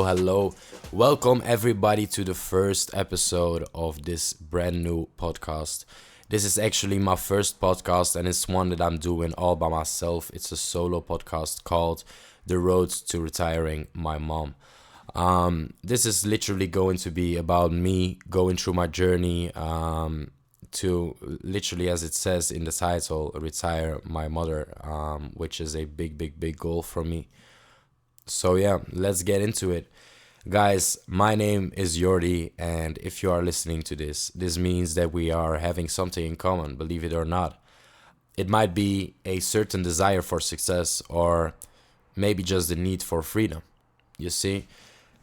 Hello. Welcome everybody to the first episode of this brand new podcast. This is actually my first podcast and it's one that I'm doing all by myself. It's a solo podcast called The Road to Retiring My Mom. This is literally going to be about me going through my journey to literally, as it says in the title, retire my mother, which is a big goal for me. So yeah, let's get into it. Guys, my name is Jordy, and if you are listening to this means that we are having something in common, believe it or not. It might be a certain desire for success or maybe just the need for freedom. You see,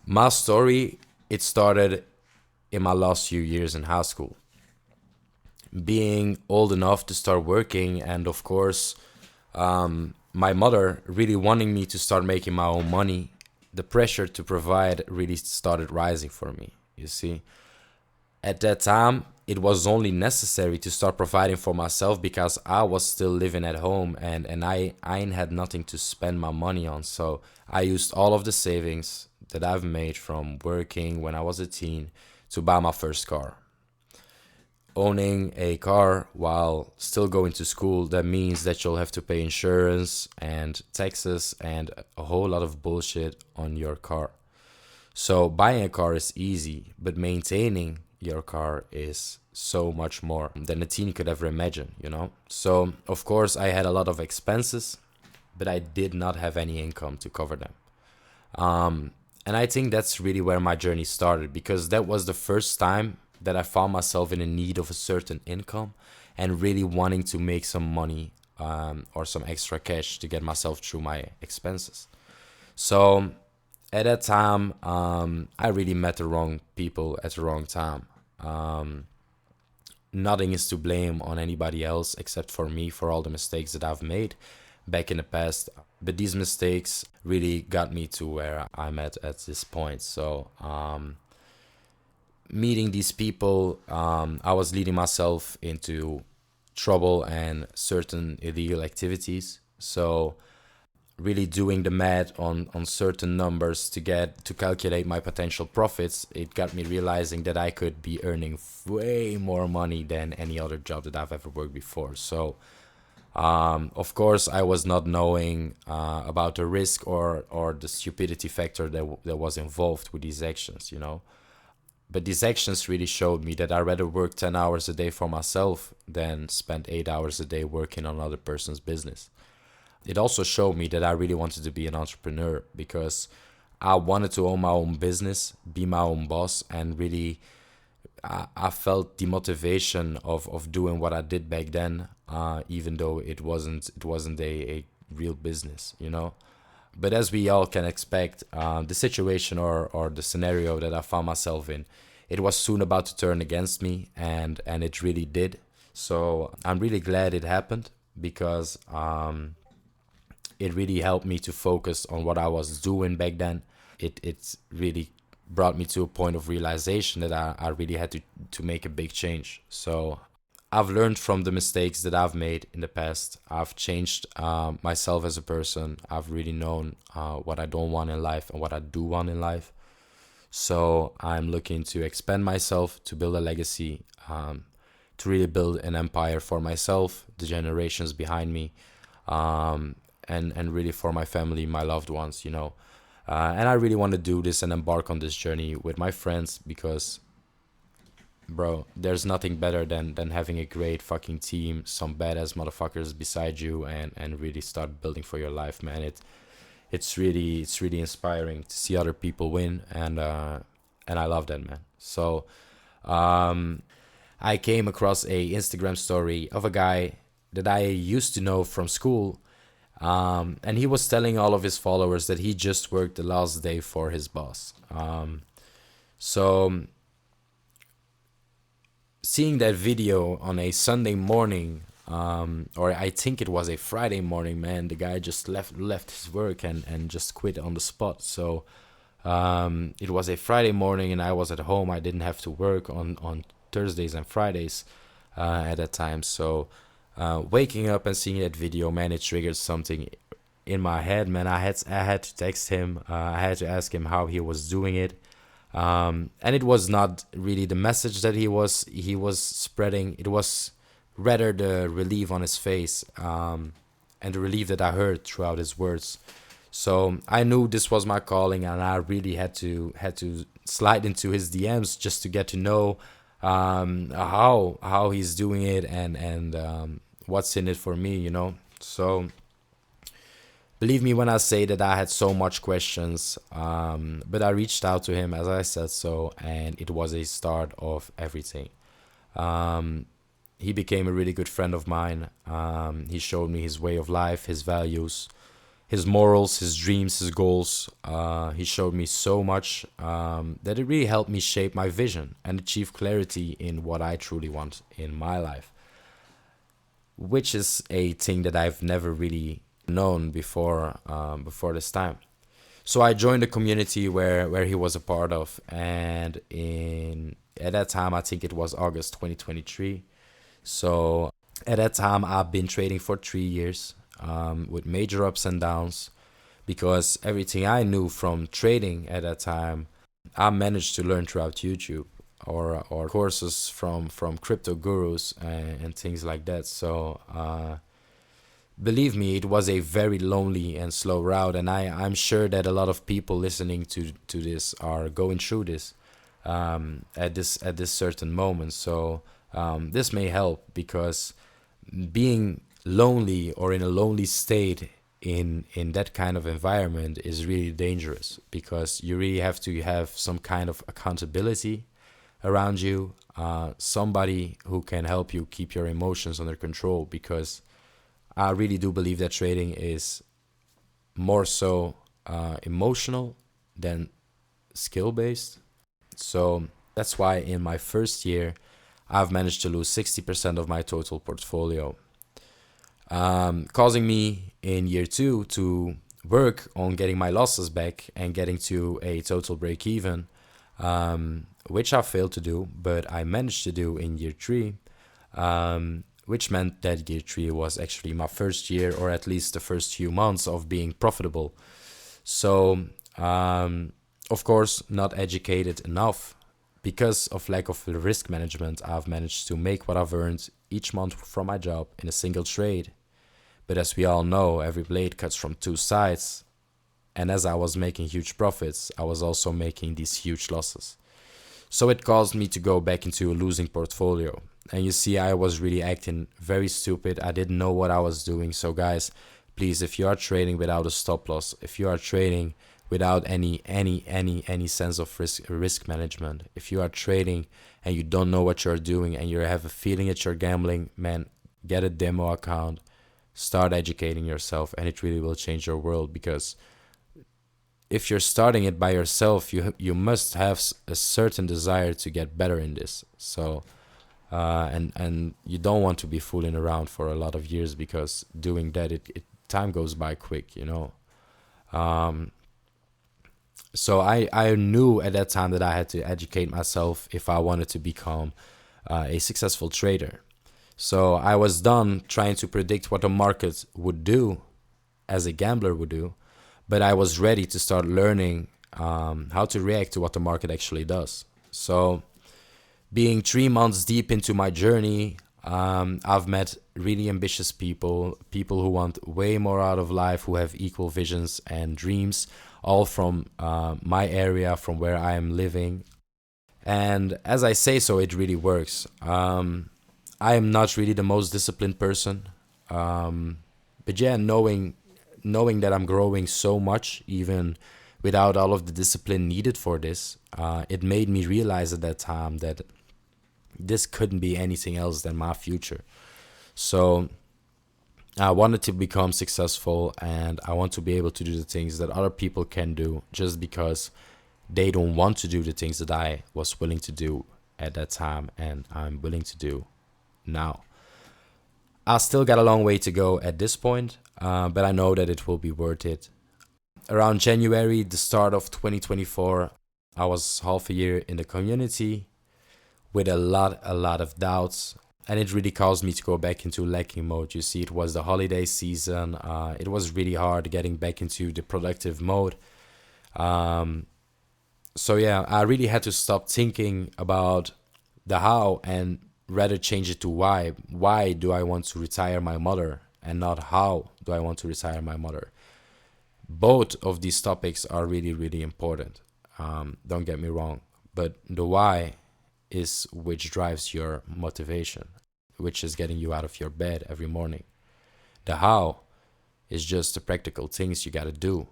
my story, it started in my last few years in high school. Being old enough to start working and of course, my mother really wanting me to start making my own money, the pressure to provide really started rising for me, you see. At that time, it was only necessary to start providing for myself because I was still living at home and I ain't had nothing to spend my money on. So I used all of the savings that I've made from working when I was a teen to buy my first car. Owning a car while still going to school, that means that you'll have to pay insurance and taxes and a whole lot of bullshit on your car. So buying a car is easy, but maintaining your car is so much more than a teen could ever imagine, you know? So of course I had a lot of expenses, but I did not have any income to cover them. And I think that's really where my journey started, because that was the first time that I found myself in a need of a certain income and really wanting to make some money or some extra cash to get myself through my expenses. So at that time, I really met the wrong people at the wrong time. Nothing is to blame on anybody else except for me for all the mistakes that I've made back in the past. But these mistakes really got me to where I'm at this point. So meeting these people, I was leading myself into trouble and certain illegal activities. So really doing the math on certain numbers to calculate my potential profits, it got me realizing that I could be earning way more money than any other job that I've ever worked before. So of course I was not knowing about the risk or the stupidity factor that was involved with these actions, you know. But these actions really showed me that I'd rather work 10 hours a day for myself than spend 8 hours a day working on another person's business. It also showed me that I really wanted to be an entrepreneur because I wanted to own my own business, be my own boss, and really I felt the motivation of doing what I did back then, even though it wasn't a real business, you know. But as we all can expect, the situation or the scenario that I found myself in, it was soon about to turn against me, and it really did. So I'm really glad it happened because it really helped me to focus on what I was doing back then. It really brought me to a point of realization that I really had to make a big change. So I've learned from the mistakes that I've made in the past. I've changed myself as a person. I've really known what I don't want in life and what I do want in life. So I'm looking to expand myself, to build a legacy, to really build an empire for myself, the generations behind me, and really for my family, my loved ones, you know. And I really want to do this and embark on this journey with my friends because, bro, there's nothing better than having a great fucking team, some badass motherfuckers beside you, and really start building for your life, man. It's really inspiring to see other people win, and I love that, man. So I came across a Instagram story of a guy that I used to know from school, and he was telling all of his followers that he just worked the last day for his boss. So seeing that video on a Sunday morning, or I think it was a Friday morning, man, the guy just left his work and just quit on the spot. So it was a Friday morning and I was at home. I didn't have to work on Thursdays and Fridays at that time. So waking up and seeing that video, man, it triggered something in my head, man. I had to text him. I had to ask him how he was doing it. And it was not really the message that he was spreading. It was rather the relief on his face, and the relief that I heard throughout his words. So I knew this was my calling, and I really had to slide into his DMs just to get to know how he's doing it, and what's in it for me, you know. So believe me when I say that I had so much questions, but I reached out to him as I said so, and it was a start of everything. He became a really good friend of mine. He showed me his way of life, his values, his morals, his dreams, his goals. He showed me so much that it really helped me shape my vision and achieve clarity in what I truly want in my life, which is a thing that I've never really known before this time. So I joined the community where he was a part of, and at that time I think it was August 2023. So at that time I've been trading for 3 years, with major ups and downs, because everything I knew from trading at that time I managed to learn throughout YouTube or courses from crypto gurus and things like that. So believe me, it was a very lonely and slow route, and I'm sure that a lot of people listening to this are going through this at this certain moment. So this may help, because being lonely or in a lonely state in that kind of environment is really dangerous, because you really have to have some kind of accountability around you, somebody who can help you keep your emotions under control, because I really do believe that trading is more so emotional than skill based. So that's why in my first year I've managed to lose 60% of my total portfolio, causing me in year 2 to work on getting my losses back and getting to a total break even, which I failed to do, but I managed to do in year 3, which meant that year 3 was actually my first year, or at least the first few months of being profitable. So of course not educated enough. Because of lack of risk management, I've managed to make what I've earned each month from my job in a single trade. But as we all know, every blade cuts from two sides. And as I was making huge profits, I was also making these huge losses. So it caused me to go back into a losing portfolio. And you see, I was really acting very stupid. I didn't know what I was doing. So guys, please, if you are trading without a stop loss, if you are trading without any sense of risk management, if you are trading and you don't know what you're doing and you have a feeling that you're gambling, man, get a demo account, start educating yourself, and it really will change your world. Because if you're starting it by yourself, you must have a certain desire to get better in this. So and you don't want to be fooling around for a lot of years, because doing that, time goes by quick, you know. So I knew at that time that I had to educate myself if I wanted to become a successful trader. So I was done trying to predict what the market would do, as a gambler would do, but I was ready to start learning how to react to what the market actually does. So being 3 months deep into my journey, I've met really ambitious people who want way more out of life, who have equal visions and dreams, all from my area, from where I am living. And as I say so, it really works. I am not really the most disciplined person, but yeah, knowing that I'm growing so much, even without all of the discipline needed for this, it made me realize at that time that this couldn't be anything else than my future. So I wanted to become successful, and I want to be able to do the things that other people can do, just because they don't want to do the things that I was willing to do at that time and I'm willing to do now. I still got a long way to go at this point, but I know that it will be worth it. Around January, the start of 2024, I was half a year in the community with a lot of doubts, and it really caused me to go back into lacking mode. You see, it was the holiday season. It was really hard getting back into the productive mode. So yeah, I really had to stop thinking about the how and rather change it to why. Why do I want to retire my mother, and not how do I want to retire my mother? Both of these topics are really important. Don't get me wrong, but the why is which drives your motivation, which is getting you out of your bed every morning. The how is just the practical things you got to do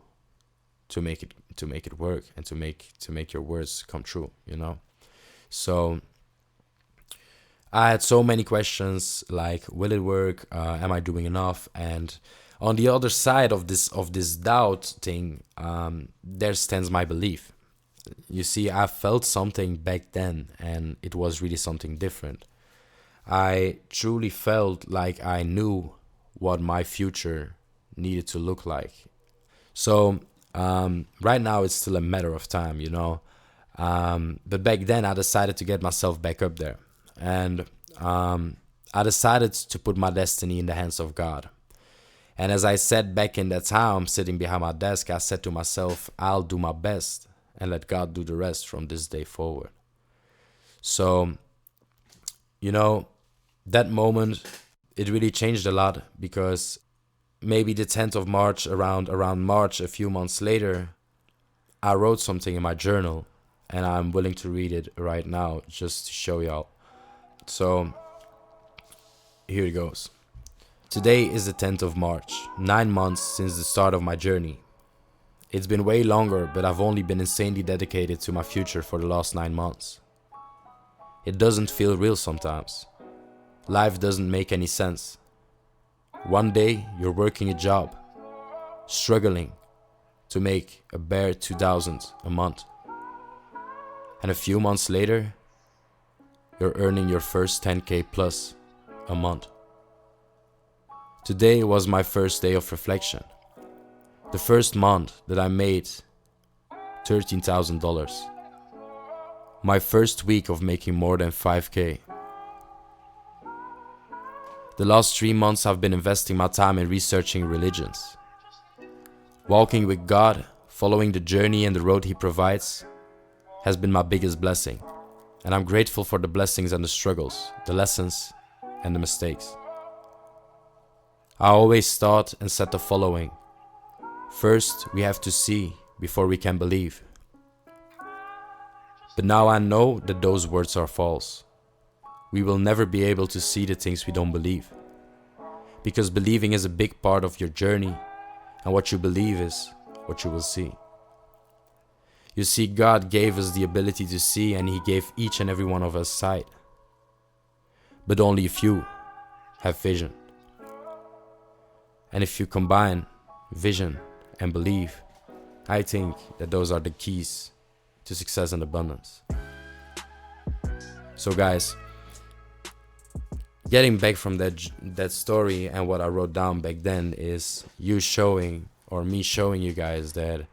to make it work and to make your words come true, you know. So I had so many questions like, will it work? Am I doing enough? And on the other side of this doubt thing, there stands my belief. You see, I felt something back then, and it was really something different. I truly felt like I knew what my future needed to look like. So right now it's still a matter of time, you know. But back then I decided to get myself back up there. And I decided to put my destiny in the hands of God. And as I sat back in that time, sitting behind my desk, I said to myself, I'll do my best and let God do the rest from this day forward. So, you know, that moment, it really changed a lot, because maybe the 10th of March, around March, a few months later, I wrote something in my journal, and I'm willing to read it right now just to show y'all. So, here it goes. Today is the 10th of March, 9 months since the start of my journey. It's been way longer, but I've only been insanely dedicated to my future for the last 9 months. It doesn't feel real sometimes. Life doesn't make any sense. One day you're working a job, struggling to make a bare 2,000 a month. And a few months later, you're earning your first 10K plus a month. Today was my first day of reflection. The first month that I made $13,000. My first week of making more than 5K. The last 3 months I've been investing my time in researching religions. Walking with God, following the journey and the road He provides, has been my biggest blessing. And I'm grateful for the blessings and the struggles, the lessons and the mistakes. I always thought and said the following: first, we have to see before we can believe. But now I know that those words are false. We will never be able to see the things we don't believe. Because believing is a big part of your journey, and what you believe is what you will see. You see, God gave us the ability to see, and He gave each and every one of us sight. But only a few have vision. And if you combine vision and belief, I think that those are the keys to success and abundance. So guys, getting back from that story and what I wrote down back then is me showing you guys that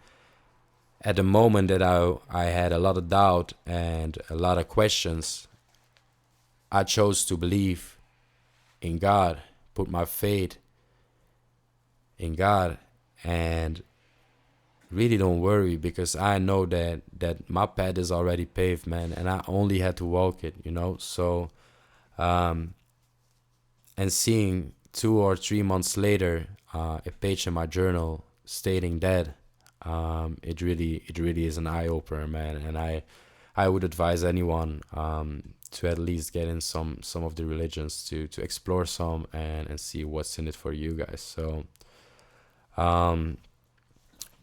at the moment that I had a lot of doubt and a lot of questions, I chose to believe in God, put my faith in God, and really don't worry, because I know that my path is already paved, man, and I only had to walk it, you know. So and seeing 2 or 3 months later a page in my journal stating that, it really is an eye-opener, man. And I would advise anyone to at least get in some of the religions, to explore some and see what's in it for you guys.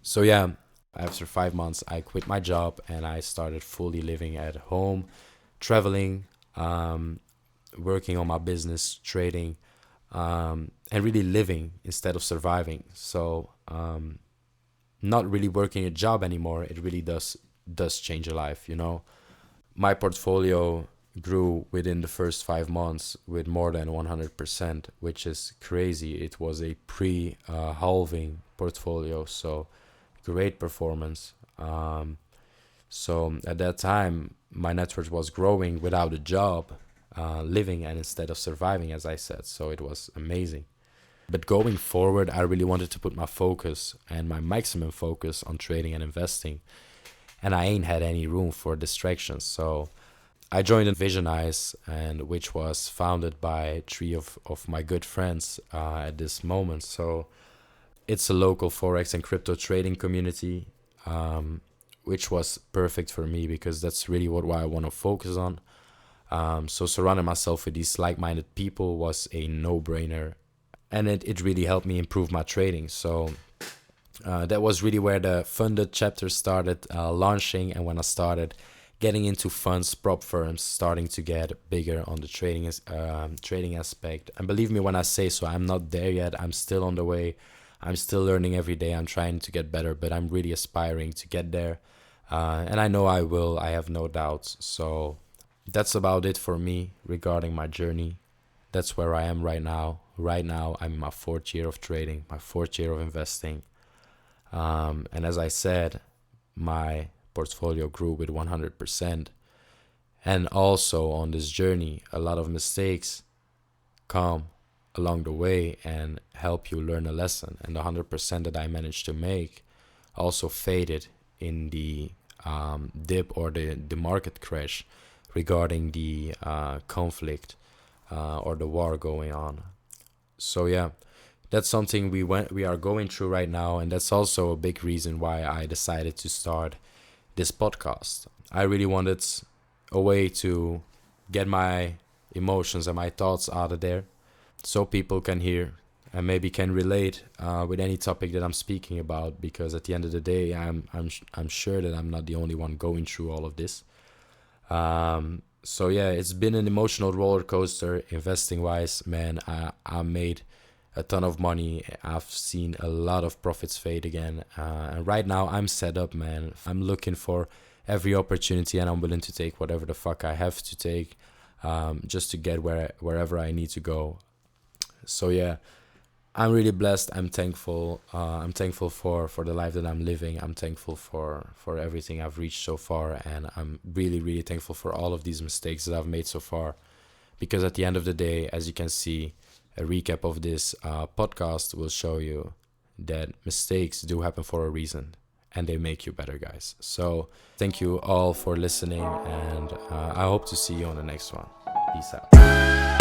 So yeah, after 5 months, I quit my job and I started fully living at home, traveling, working on my business, trading, and really living instead of surviving. So not really working a job anymore, it really does change your life, you know. My portfolio grew within the first 5 months with more than 100%, which is crazy. It was a pre-halving portfolio, so great performance. So at that time, my net worth was growing without a job, living and instead of surviving, as I said. So it was amazing. But going forward, I really wanted to put my focus and my maximum focus on trading and investing. And I ain't had any room for distractions. So I joined Visionize, and which was founded by three of my good friends at this moment. So it's a local Forex and crypto trading community, which was perfect for me because that's really what I want to focus on. So surrounding myself with these like-minded people was a no-brainer. And it really helped me improve my trading. So that was really where the funded chapter started launching, and when I started getting into funds, prop firms, starting to get bigger on the trading aspect. And believe me when I say so, I'm not there yet. I'm still on the way. I'm still learning every day. I'm trying to get better, but I'm really aspiring to get there. And I know I will. I have no doubts. So that's about it for me regarding my journey. That's where I am right now. Right now, I'm in my 4th year of trading, my 4th year of investing. And as I said, my portfolio grew with 100%. And also on this journey, a lot of mistakes come along the way and help you learn a lesson. And the 100% that I managed to make also faded in the dip or the market crash regarding the conflict or the war going on. So yeah, that's something we are going through right now, and that's also a big reason why I decided to start this podcast. I really wanted a way to get my emotions and my thoughts out of there, so people can hear and maybe can relate with any topic that I'm speaking about. Because at the end of the day, I'm sure that I'm not the only one going through all of this. So yeah, it's been an emotional roller coaster investing wise, man. I made a ton of money. I've seen a lot of profits fade again. And right now I'm set up, man. I'm looking for every opportunity, and I'm willing to take whatever the fuck I have to take just to get wherever I need to go. So yeah, I'm really blessed. I'm thankful. I'm thankful for the life that I'm living. I'm thankful for everything I've reached so far. And I'm really, really thankful for all of these mistakes that I've made so far. Because at the end of the day, as you can see, a recap of this podcast will show you that mistakes do happen for a reason. And they make you better, guys. So thank you all for listening. And I hope to see you on the next one. Peace out.